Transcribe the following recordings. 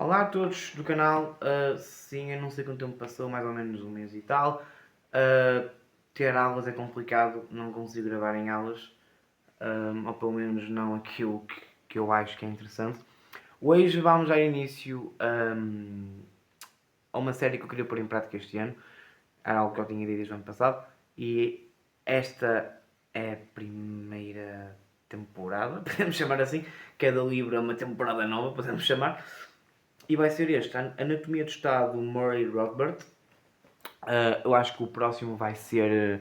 Olá a todos do canal. Sim, eu não sei quanto tempo passou, mais ou menos um mês e tal. Ter aulas é complicado, não consigo gravar em aulas, ou pelo menos não aquilo que eu acho que é interessante. Hoje vamos dar início a uma série que eu queria pôr em prática este ano. Era algo que eu tinha ideia desde o ano passado. E esta é a primeira temporada, podemos chamar assim. Cada livro é uma temporada nova, podemos chamar. E vai ser este, a Anatomia do Estado, Murray Rothbard. Eu acho que o próximo vai ser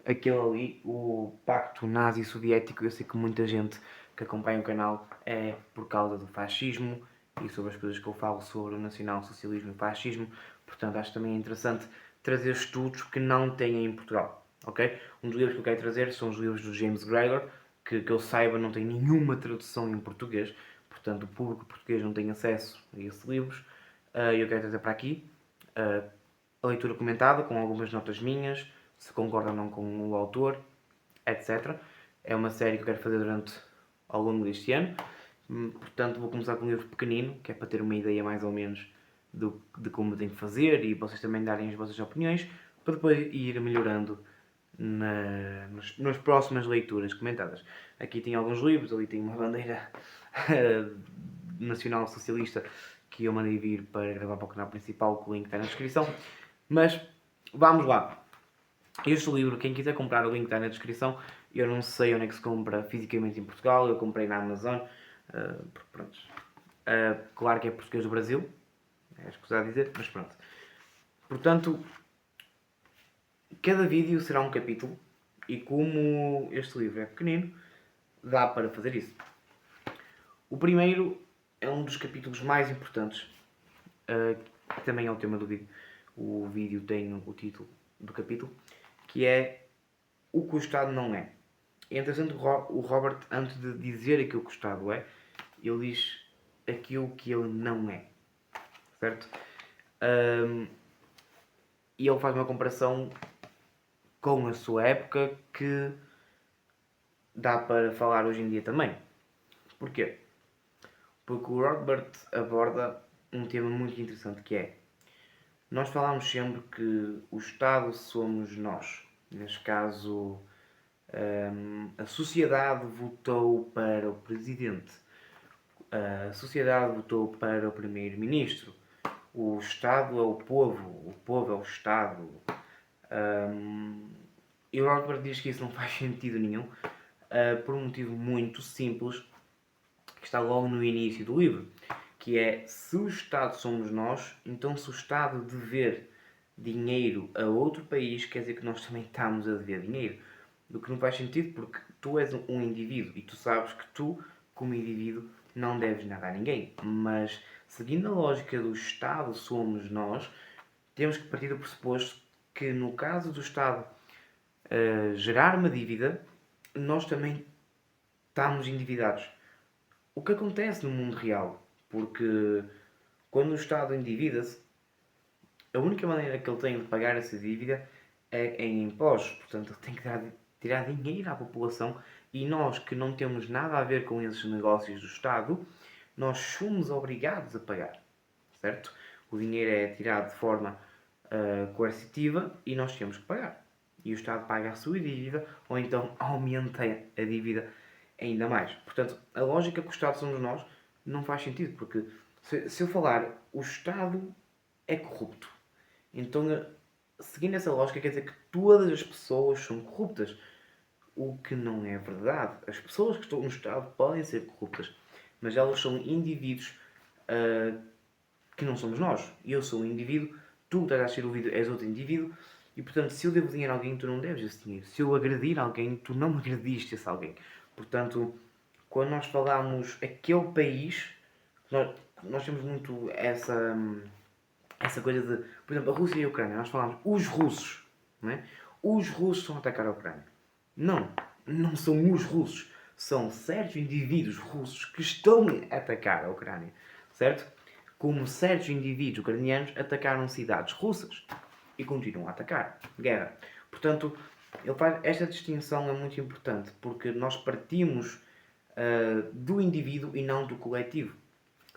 aquele ali, o Pacto Nazi-Soviético. Eu sei que muita gente que acompanha o canal é por causa do fascismo e sobre as coisas que eu falo sobre o nacional-socialismo e o fascismo. Portanto, acho também interessante trazer estudos que não têm em Portugal. Ok? Um dos livros que eu quero trazer são os livros do James Gregor, que eu saiba não tem nenhuma tradução em português. Portanto, o público português não tem acesso a esses livros. Eu quero trazer para aqui a leitura comentada, com algumas notas minhas, se concorda ou não com o autor, etc. É uma série que eu quero fazer durante ao longo deste ano. Portanto, vou começar com um livro pequenino, que é para ter uma ideia mais ou menos de como tenho que fazer e vocês também darem as vossas opiniões, para depois ir melhorando nas próximas leituras comentadas. Aqui tem alguns livros, ali tem uma bandeira nacional socialista que eu mandei vir para gravar para o canal principal, que o link está na descrição. Mas vamos lá. Este livro, quem quiser comprar, o link está na descrição. Eu não sei onde é que se compra fisicamente em Portugal, eu comprei na Amazon. Pronto. Claro que é português do Brasil, é escusado dizer, mas pronto. Portanto, cada vídeo será um capítulo e como este livro é pequenino, dá para fazer isso. O primeiro é um dos capítulos mais importantes, que também é o tema do vídeo. O vídeo tem o título do capítulo, que é o que o Estado não é. É interessante o Robert, antes de dizer aquilo que o Estado é, ele diz aquilo que ele não é. Certo? E ele faz uma comparação com a sua época que dá para falar hoje em dia também. Porquê? Porque o Rothbard aborda um tema muito interessante que é: nós falamos sempre que o Estado somos nós. Neste caso, a sociedade votou para o presidente, a sociedade votou para o primeiro-ministro, o Estado é o povo é o Estado. E o Rothbard diz que isso não faz sentido nenhum, por um motivo muito simples, que está logo no início do livro, que é: se o Estado somos nós, então se o Estado dever dinheiro a outro país, quer dizer que nós também estamos a dever dinheiro. O que não faz sentido, porque tu és um indivíduo e tu sabes que tu, como indivíduo, não deves nada a ninguém. Mas, seguindo a lógica do Estado somos nós, temos que partir do pressuposto que, no caso do Estado gerar uma dívida, nós também estamos endividados. O que acontece no mundo real, porque quando o Estado endivida-se, a única maneira que ele tem de pagar essa dívida é em impostos. Portanto, ele tem que tirar dinheiro à população e nós, que não temos nada a ver com esses negócios do Estado, nós somos obrigados a pagar. Certo? O dinheiro é tirado de forma coercitiva e nós temos que pagar. E o Estado paga a sua dívida ou então aumenta a dívida ainda mais. Portanto, a lógica que o Estado somos nós não faz sentido, porque se eu falar o Estado é corrupto, então, seguindo essa lógica, quer dizer que todas as pessoas são corruptas. O que não é verdade. As pessoas que estão no Estado podem ser corruptas, mas elas são indivíduos que não somos nós. Eu sou um indivíduo, tu estás a ser ouvido, és outro indivíduo, e portanto, se eu devo dinheiro a alguém, tu não deves esse dinheiro. Se eu agredir alguém, tu não agrediste esse alguém. Portanto, quando nós falamos aquele país, nós temos muito essa coisa de, por exemplo, a Rússia e a Ucrânia. Nós falamos os russos, não é? Os russos estão a atacar a Ucrânia. Não, não são os russos. São certos indivíduos russos que estão a atacar a Ucrânia, certo? Como certos indivíduos ucranianos atacaram cidades russas e continuam a atacar. Guerra. Portanto, ele faz esta distinção é muito importante porque nós partimos do indivíduo e não do coletivo,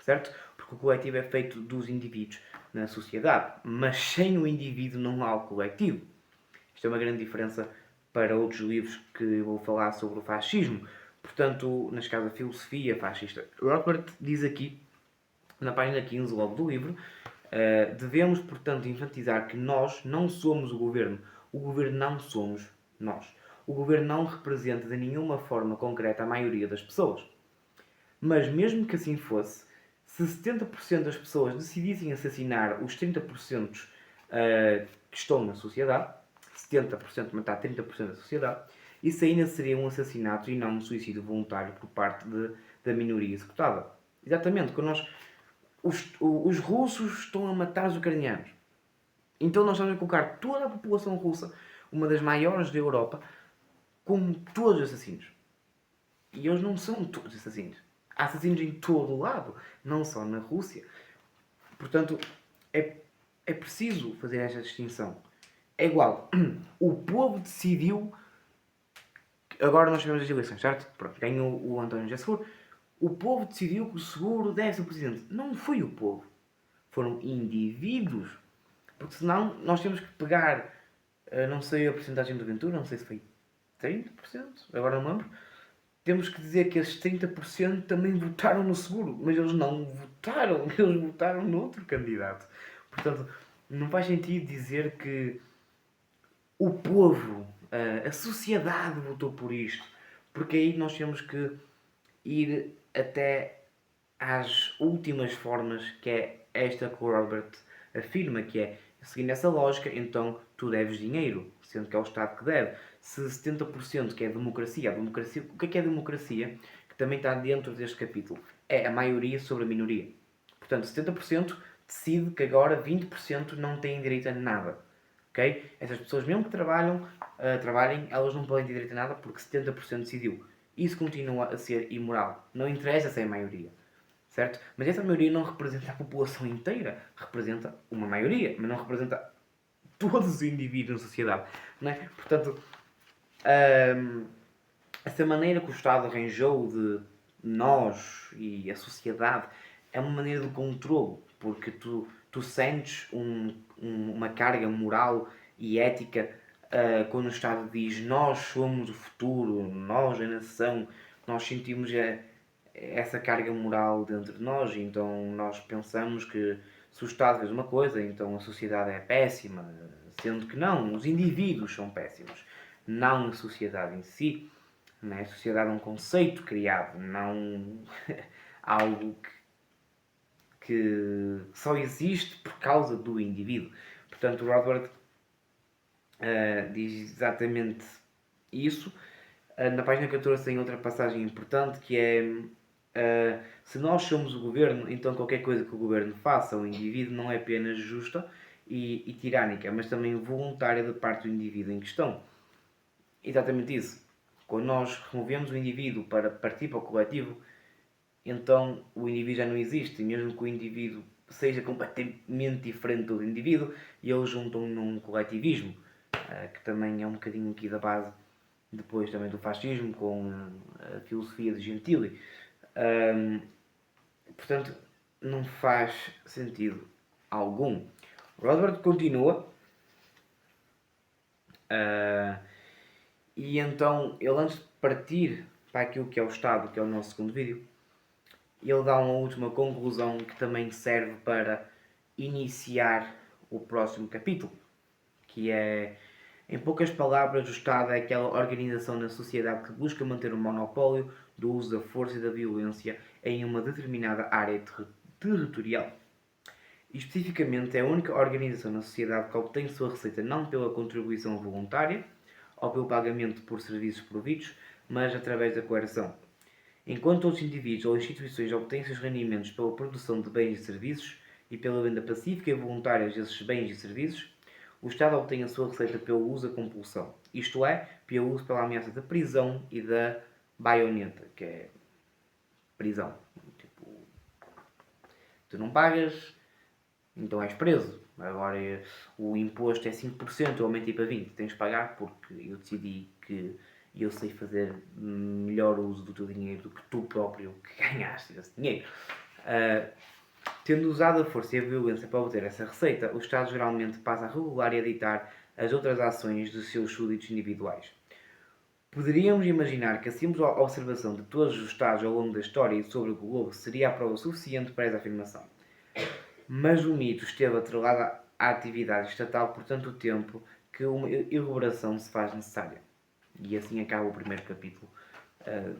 certo? Porque que o coletivo é feito dos indivíduos na sociedade, mas sem o indivíduo não há o coletivo. Isto é uma grande diferença para outros livros que eu vou falar sobre o fascismo. Portanto, neste caso, a filosofia fascista. Rothbard diz aqui, na página 15, logo do livro, devemos, portanto, enfatizar que nós não somos o governo não somos nós. O governo não representa de nenhuma forma concreta a maioria das pessoas. Mas mesmo que assim fosse, se 70% das pessoas decidissem assassinar os 30% que estão na sociedade, 70% matar 30% da sociedade, isso ainda seria um assassinato e não um suicídio voluntário por parte da minoria executada. Exatamente, quando os russos estão a matar os ucranianos. Então nós estamos a colocar toda a população russa, uma das maiores da Europa, como todos assassinos. E eles não são todos assassinos. Há assassinos em todo o lado, não só na Rússia. Portanto, é preciso fazer esta distinção. É igual. O povo decidiu. Agora nós tivemos as eleições, certo? Pronto, ganhou o António José Seguro. O povo decidiu que o Seguro deve ser o presidente. Não foi o povo. Foram indivíduos. Porque senão nós temos que pegar. Não sei a porcentagem do Ventura, não sei se foi 30%, agora não lembro. Temos que dizer que esses 30% também votaram no Seguro, mas eles não votaram, eles votaram noutro candidato. Portanto, não faz sentido dizer que o povo, a sociedade votou por isto, porque aí nós temos que ir até às últimas formas, que é esta que o Robert afirma, que é, seguindo essa lógica, então tu deves dinheiro, sendo que é o Estado que deve. Se 70% que é democracia, o que é democracia? Que também está dentro deste capítulo. É a maioria sobre a minoria. Portanto, 70% decide que agora 20% não têm direito a nada. Okay? Essas pessoas, mesmo que trabalhem, elas não podem ter direito a nada porque 70% decidiu. Isso continua a ser imoral. Não interessa se é a maioria. Certo? Mas essa maioria não representa a população inteira. Representa uma maioria, mas não representa todos os indivíduos na sociedade. Não é? Portanto, essa maneira que o Estado arranjou de nós e a sociedade é uma maneira de controle, porque tu sentes uma carga moral e ética quando o Estado diz nós somos o futuro, nós a nação, nós sentimos essa carga moral dentro de nós, então nós pensamos que se o Estado fez uma coisa, então a sociedade é péssima, sendo que não, os indivíduos são péssimos, não a sociedade em si. Né? A sociedade é um conceito criado, não algo que só existe por causa do indivíduo. Portanto, o Rothbard diz exatamente isso. Na página 14 tem outra passagem importante que é se nós somos o governo, então qualquer coisa que o governo faça ao indivíduo não é apenas justa e tirânica, mas também voluntária da parte do indivíduo em questão. Exatamente isso. Quando nós removemos o indivíduo para partir para o coletivo, então o indivíduo já não existe, mesmo que o indivíduo seja completamente diferente do indivíduo, e eles juntam num coletivismo, que também é um bocadinho aqui da base depois também do fascismo, com a filosofia de Gentili. Portanto, não faz sentido algum. Rothbard continua, e então ele, antes de partir para aquilo que é o Estado, que é o nosso segundo vídeo, ele dá uma última conclusão que também serve para iniciar o próximo capítulo, que é, em poucas palavras, o Estado é aquela organização na sociedade que busca manter o monopólio do uso da força e da violência em uma determinada área territorial. E, especificamente, é a única organização na sociedade que obtém sua receita não pela contribuição voluntária ou pelo pagamento por serviços providos, mas através da coerção. Enquanto outros indivíduos ou instituições obtêm seus rendimentos pela produção de bens e serviços e pela venda pacífica e voluntária desses bens e serviços, o Estado obtém a sua receita pelo uso da compulsão, isto é, pelo uso pela ameaça da prisão e da baioneta, que é prisão. Tipo, tu não pagas, então és preso. Agora o imposto é 5%, eu aumentei para 20%. Tens de pagar porque eu decidi que eu sei fazer melhor uso do teu dinheiro do que tu próprio que ganhaste esse dinheiro. Tendo usado a força e a violência para obter essa receita, o Estado geralmente passa a regular e a ditar as outras ações dos seus súditos individuais. Poderíamos imaginar que a simples observação de todos os Estados ao longo da história e sobre o globo seria a prova suficiente para essa afirmação. Mas o mito esteve atrelado à atividade estatal por tanto tempo que uma elaboração se faz necessária. E assim acaba o primeiro capítulo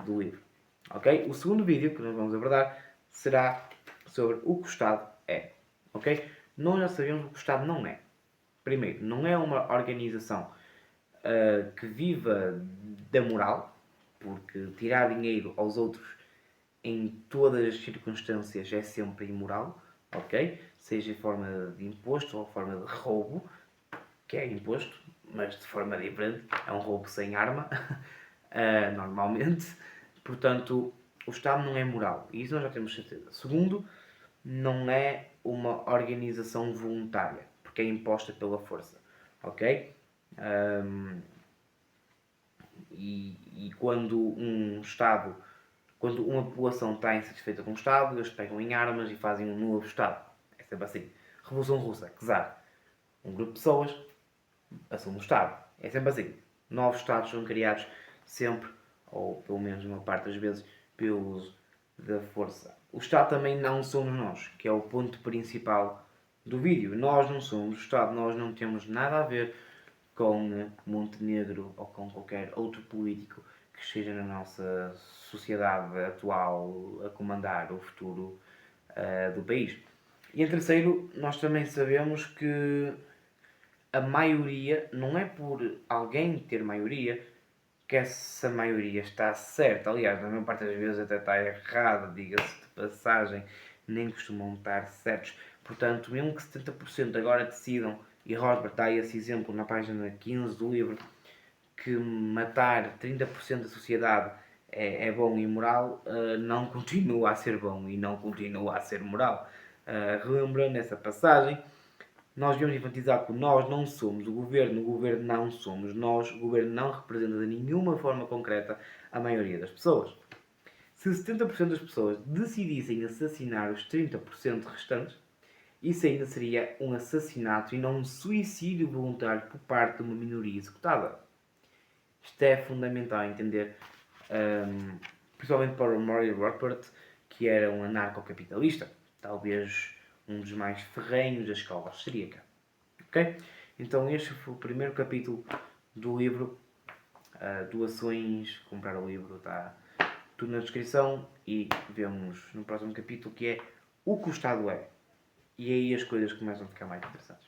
do livro. Ok? O segundo vídeo que nós vamos abordar será sobre o que o Estado é. Ok? Nós já sabemos o que o Estado não é. Primeiro, não é uma organização que viva da moral, porque tirar dinheiro aos outros em todas as circunstâncias é sempre imoral, ok? Seja em forma de imposto ou forma de roubo, que é imposto, mas de forma diferente, é um roubo sem arma, normalmente. Portanto, o Estado não é moral, e isso nós já temos certeza. Segundo, não é uma organização voluntária, porque é imposta pela força, ok? E quando um Estado, quando uma população está insatisfeita com o Estado, eles pegam em armas e fazem um novo Estado. É sempre assim. Revolução Russa, czar. Um grupo de pessoas assume o Estado. É sempre assim. Novos Estados são criados sempre, ou pelo menos uma parte das vezes, pelo uso da força. O Estado também não somos nós, que é o ponto principal do vídeo. Nós não somos o Estado, nós não temos nada a ver com Montenegro ou com qualquer outro político que esteja na nossa sociedade atual a comandar o futuro do país. E em terceiro, nós também sabemos que a maioria, não é por alguém ter maioria que essa maioria está certa. Aliás, na maior parte das vezes até está errada, diga-se de passagem, nem costumam estar certos. Portanto, mesmo que 70% agora decidam, e Rothbard dá esse exemplo na página 15 do livro, que matar 30% da sociedade é bom e moral, não continua a ser bom e não continua a ser moral. Relembrando essa passagem, nós devemos enfatizar que nós não somos o governo não somos nós, o governo não representa de nenhuma forma concreta a maioria das pessoas. Se 70% das pessoas decidissem assassinar os 30% restantes, isso ainda seria um assassinato e não um suicídio voluntário por parte de uma minoria executada. Isto é fundamental entender, principalmente para o Murray Rothbard, que era um anarcocapitalista, talvez um dos mais ferrenhos da escola austríaca. Ok? Então este foi o primeiro capítulo do livro. Doações, comprar o livro, está tudo na descrição e vemos no próximo capítulo que é o que o Estado é. E aí as coisas começam a ficar mais interessantes.